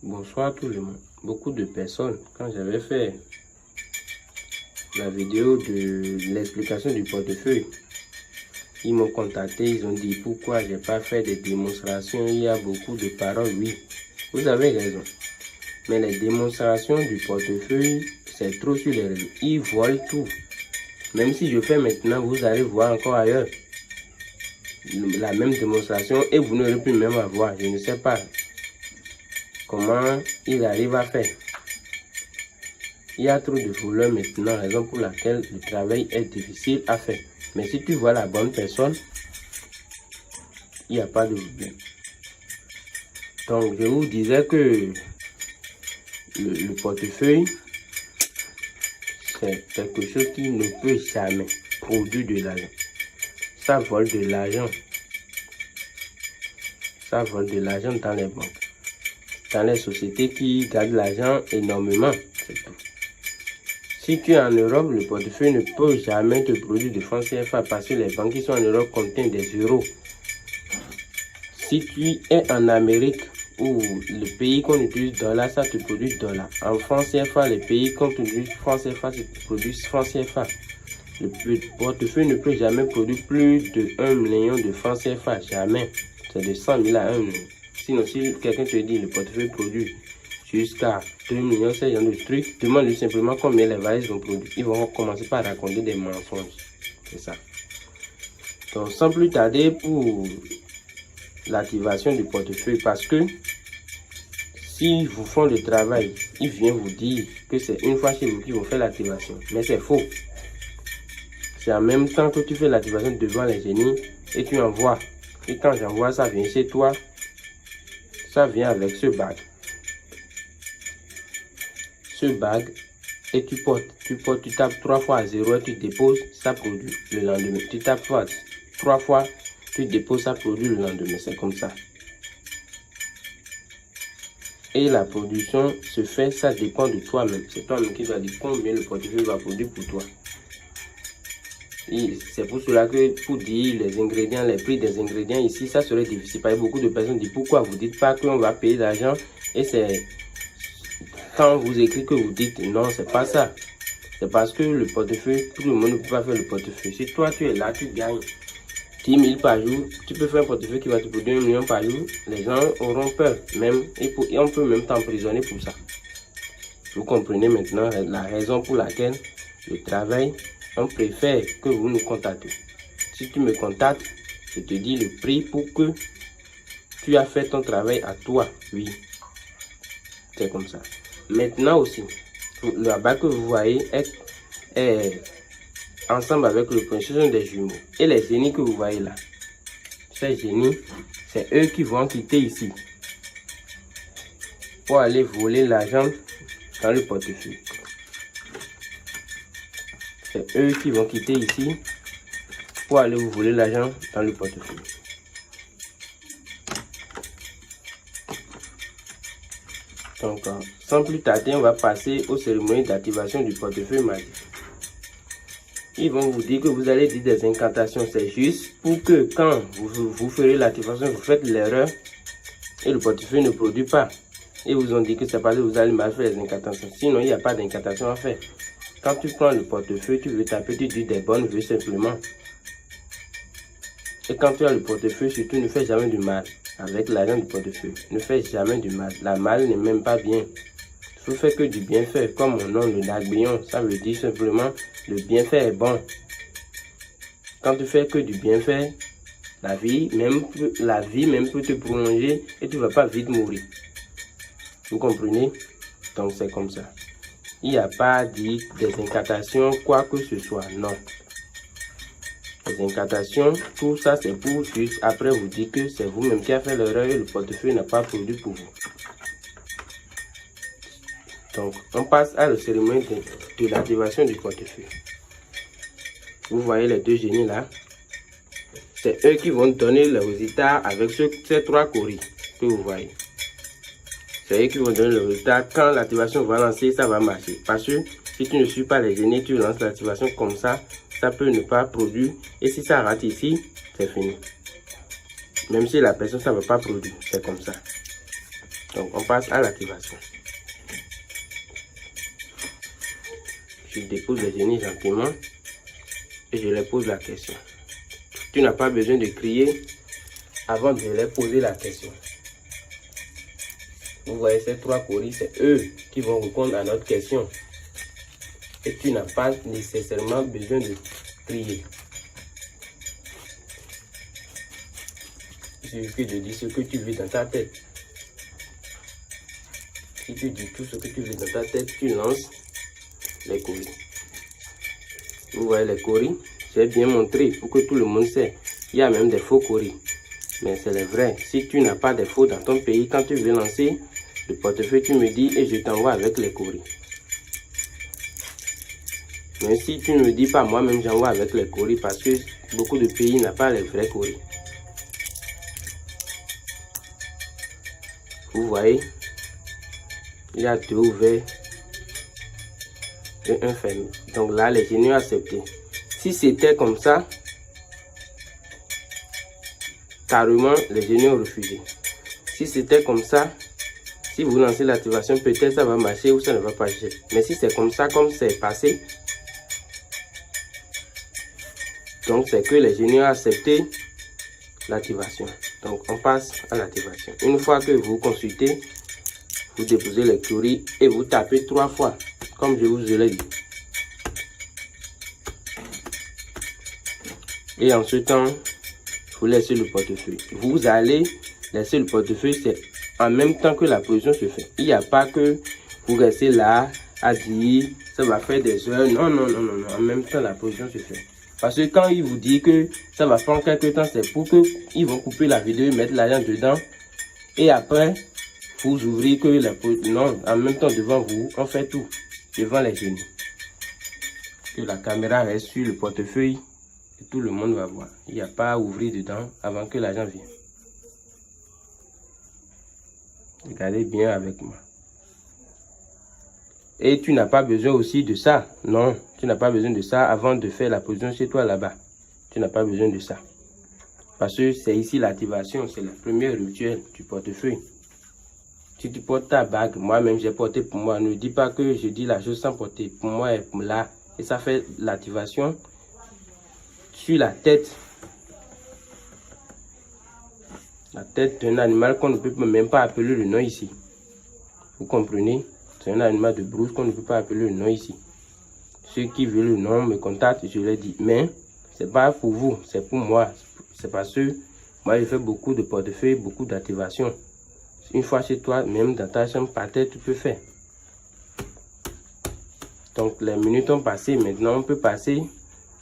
Bonsoir tout le monde. Beaucoup de personnes, quand j'avais fait la vidéo de l'explication du portefeuille, ils m'ont contacté, ils ont dit pourquoi j'ai pas fait des démonstrations. Il y a beaucoup de paroles, oui, vous avez raison. Mais les démonstrations du portefeuille, c'est trop sur les réseaux. Ils volent tout. Même si je fais maintenant, vous allez voir encore ailleurs la même démonstration et vous n'aurez plus même à voir. Je ne sais pas comment ils arrivent à faire. Il y a trop de voleurs maintenant, raison pour laquelle le travail est difficile à faire. Mais si tu vois la bonne personne, il n'y a pas de problème. Donc, je vous disais que le portefeuille, c'est quelque chose qui ne peut jamais produire de l'argent. Ça vole de l'argent. Ça vole de l'argent dans les banques. Dans les sociétés qui gardent l'argent énormément. C'est tout. Si tu es en Europe, le portefeuille ne peut jamais te produire de francs CFA parce que les banques qui sont en Europe contiennent des euros. Si tu es en Amérique, où le pays qu'on utilise dollar, ça te produit dollar. En francs CFA, les pays qu'on utilise francs CFA, ça te produit francs CFA. Le portefeuille ne peut jamais produire plus de 1 million de francs CFA. Jamais. C'est de 100 000 à 1 million. Sinon, si quelqu'un te dit le portefeuille produit jusqu'à 2 millions, c'est genre de truc, demande-lui simplement combien les valises vont produire. Ils vont commencer par raconter des mensonges. C'est ça. Donc, sans plus tarder pour l'activation du portefeuille, parce que si vous font le travail, ils viennent vous dire que c'est une fois chez vous qu'ils vont faire l'activation. Mais c'est faux. C'est en même temps que tu fais l'activation devant les génies et tu envoies. Et quand j'envoie, ça vient chez toi. Ça vient avec ce bague. Ce bague, et tu portes. Tu tapes 3 fois à 0 et tu déposes, ça produit le lendemain. Tu tapes 3 fois, tu déposes, ça produit le lendemain. C'est comme ça. Et la production se fait, ça dépend de toi-même. C'est toi-même qui dois dire combien le portefeuille va produire pour toi. C'est pour cela que pour dire les ingrédients, les prix des ingrédients ici, ça serait difficile. Parce que beaucoup de personnes disent pourquoi vous dites pas qu'on va payer l'argent et c'est quand vous écrivez que vous dites non, c'est pas ça. C'est parce que le portefeuille, tout le monde ne peut pas faire le portefeuille. Si toi tu es là, tu gagnes 10 000 par jour, tu peux faire un portefeuille qui va te produire 1 million par jour. Les gens auront peur même et on peut même t'emprisonner pour ça. Vous comprenez maintenant la raison pour laquelle le travail, on préfère que vous nous contactez. Si tu me contactes, je te dis le prix pour que tu as fait ton travail à toi. Oui, c'est comme ça. Maintenant aussi, la bague que vous voyez est ensemble avec le point. Ce sont des jumeaux. Et les génies que vous voyez là, ces génies, c'est eux qui vont quitter ici pour aller voler l'argent dans le portefeuille. C'est eux qui vont quitter ici pour aller vous voler l'argent dans le portefeuille. Donc, sans plus tarder, on va passer aux cérémonies d'activation du portefeuille magique. Ils vont vous dire que vous allez dire des incantations. C'est juste pour que quand vous ferez l'activation, vous faites l'erreur et le portefeuille ne produit pas. Ils vous ont dit que c'est parce que vous allez mal faire les incantations. Sinon, il n'y a pas d'incantation à faire. Quand tu prends le portefeuille, tu veux taper, tu dis des bonnes vœux simplement. Et quand tu as le portefeuille, surtout ne fais jamais du mal. Avec l'argent du portefeuille, ne fais jamais du mal. La mal n'est même pas bien. Tu fais que du bienfait, comme mon nom, le Dagbion. Ça veut dire simplement, le bienfait est bon. Quand tu fais que du bienfait, la vie même peut te prolonger et tu ne vas pas vite mourir. Vous comprenez? Donc c'est comme ça. Il n'y a pas dit des incantations, quoi que ce soit, non. Les incantations, tout ça c'est pour juste après vous dire que c'est vous-même qui avez fait l'erreur et le portefeuille n'a pas produit pour vous. Donc, on passe à la cérémonie de l'activation du portefeuille. Vous voyez les deux génies là. C'est eux qui vont donner le résultat avec ces 3 coris que vous voyez. C'est eux qui vont donner le résultat. Quand l'activation va lancer, ça va marcher. Parce que si tu ne suis pas les génies, tu lances l'activation comme ça, ça peut ne pas produire. Et si ça rate ici, c'est fini. Même si la personne, ça ne va pas produire. C'est comme ça. Donc, on passe à l'activation. Je dépose les génies gentiment et je leur pose la question. Tu n'as pas besoin de crier avant de leur poser la question. Vous voyez ces 3 coris, c'est eux qui vont répondre à notre question. Et tu n'as pas nécessairement besoin de crier. Il suffit de dire ce que tu veux dans ta tête. Si tu dis tout ce que tu veux dans ta tête, tu lances les coris. Vous voyez les coris, j'ai bien montré pour que tout le monde sait. Il y a même des faux coris. Mais c'est les vrais. Si tu n'as pas de faux dans ton pays, quand tu veux lancer le portefeuille, tu me dis et je t'envoie avec les coris. Mais si tu ne me dis pas, moi-même j'envoie avec les coris parce que beaucoup de pays n'ont pas les vrais coris. Vous voyez, il y a 2 ouverts et 1 fermé. Donc là, les génies ont accepté. Si c'était comme ça, carrément, les génies ont refusé. Si c'était comme ça, si vous lancez l'activation, peut-être ça va marcher ou ça ne va pas marcher. Mais si c'est comme ça, comme c'est passé, donc c'est que les génies ont accepté l'activation. Donc on passe à l'activation. Une fois que vous consultez, vous déposez les coris et vous tapez 3 fois, comme je vous l'ai dit. Et en ce temps, vous laissez le portefeuille. Vous allez laisser le portefeuille, c'est en même temps que la position se fait. Il n'y a pas que vous restez là à dire ça va faire des heures. Non, non, non, non, non. En même temps, la position se fait. Parce que quand il vous dit que ça va prendre quelques temps, c'est pour que ils vont couper la vidéo, mettre l'argent dedans. Et après, vous ouvrez que la position. Non, en même temps, devant vous, on fait tout. Devant les génies. Que la caméra reste sur le portefeuille et tout le monde va voir. Il n'y a pas à ouvrir dedans avant que l'argent vienne. Regardez bien avec moi. Et tu n'as pas besoin aussi de ça. Non, tu n'as pas besoin de ça avant de faire la position chez toi là-bas. Tu n'as pas besoin de ça. Parce que c'est ici l'activation, c'est la première rituel du portefeuille. Si tu portes ta bague, moi-même j'ai porté pour moi. Ne dis pas que je dis la chose sans porter. Pour moi, elle est là. Et ça fait l'activation sur la tête. La tête d'un animal qu'on ne peut même pas appeler le nom ici. Vous comprenez? C'est un animal de brousse qu'on ne peut pas appeler le nom ici. Ceux qui veulent le nom me contactent, je leur dis. Mais c'est pas pour vous, c'est pour moi. C'est parce que moi, je fais beaucoup de portefeuilles, beaucoup d'activations. Une fois chez toi, même dans ta chambre, par terre, tu peux faire. Donc, les minutes ont passé. Maintenant, on peut passer,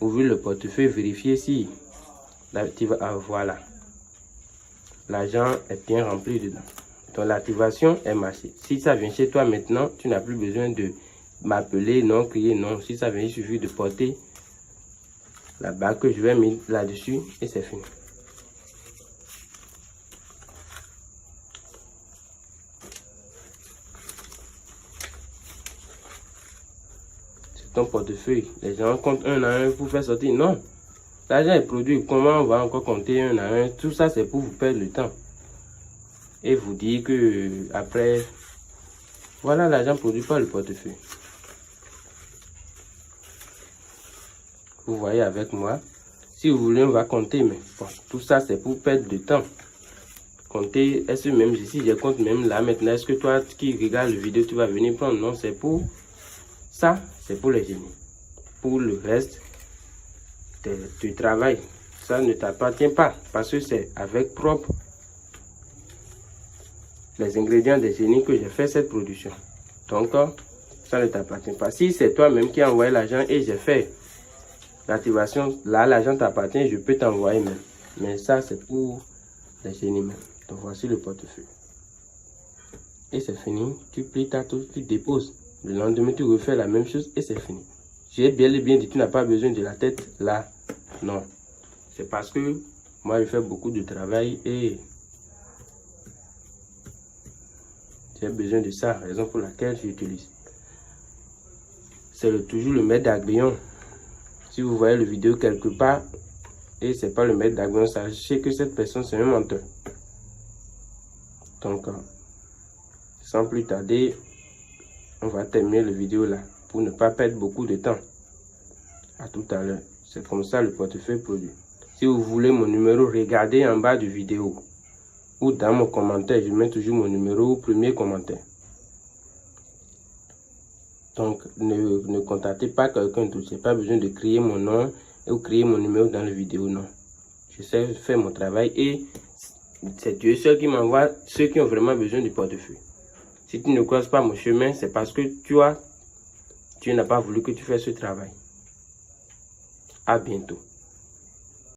ouvrir le portefeuille, vérifier si voilà. L'argent est bien rempli dedans. Donc, l'activation est marchée. Si ça vient chez toi maintenant, tu n'as plus besoin de m'appeler, non, crier, non. Si ça vient, il suffit de porter la bague que je vais mettre là-dessus et c'est fini. C'est ton portefeuille. Les gens comptent un à un pour faire sortir. Non. L'argent est produit. Comment on va encore compter un à un? Tout ça, c'est pour vous perdre le temps. Et vous dire que après, voilà, l'argent produit par le portefeuille. Vous voyez avec moi. Si vous voulez, on va compter. Mais bon, tout ça, c'est pour perdre du temps. Compter, est-ce même ici, je compte même là maintenant. Est-ce que toi qui regardes la vidéo, tu vas venir prendre? Non, c'est pour ça, c'est pour les génies. Pour le reste du travail, ça ne t'appartient pas. Parce que c'est avec propre les ingrédients des génies que j'ai fait cette production. Donc, ça ne t'appartient pas. Si c'est toi-même qui as envoyé l'argent et j'ai fait l'activation, là, l'argent t'appartient, je peux t'envoyer même. Mais ça, c'est pour les génies même. Donc, voici le portefeuille. Et c'est fini. Tu plies ta touche, tu déposes. Le lendemain, tu refais la même chose et c'est fini. J'ai bien dit, tu n'as pas besoin de la tête là. Non. C'est parce que moi, je fais beaucoup de travail et j'ai besoin de ça, raison pour laquelle j'utilise. C'est toujours le maître d'Agrion. Si vous voyez le vidéo quelque part et c'est pas le maître d'Agrion, sachez que cette personne c'est un menteur. Donc Sans plus tarder, on va terminer la vidéo là pour ne pas perdre beaucoup de temps. À tout à l'heure. C'est comme ça le portefeuille produit. Si vous voulez mon numéro, regardez en bas de vidéo ou dans mon commentaire. Je mets toujours mon numéro au premier commentaire. Donc, ne contactez pas quelqu'un d'autre. Je n'ai pas besoin de créer mon nom ou créer mon numéro dans la vidéo, non. Je sais faire mon travail et c'est Dieu seul qui m'envoie ceux qui ont vraiment besoin du portefeuille. Si tu ne croises pas mon chemin, c'est parce que tu n'as pas voulu que tu fasses ce travail. À bientôt.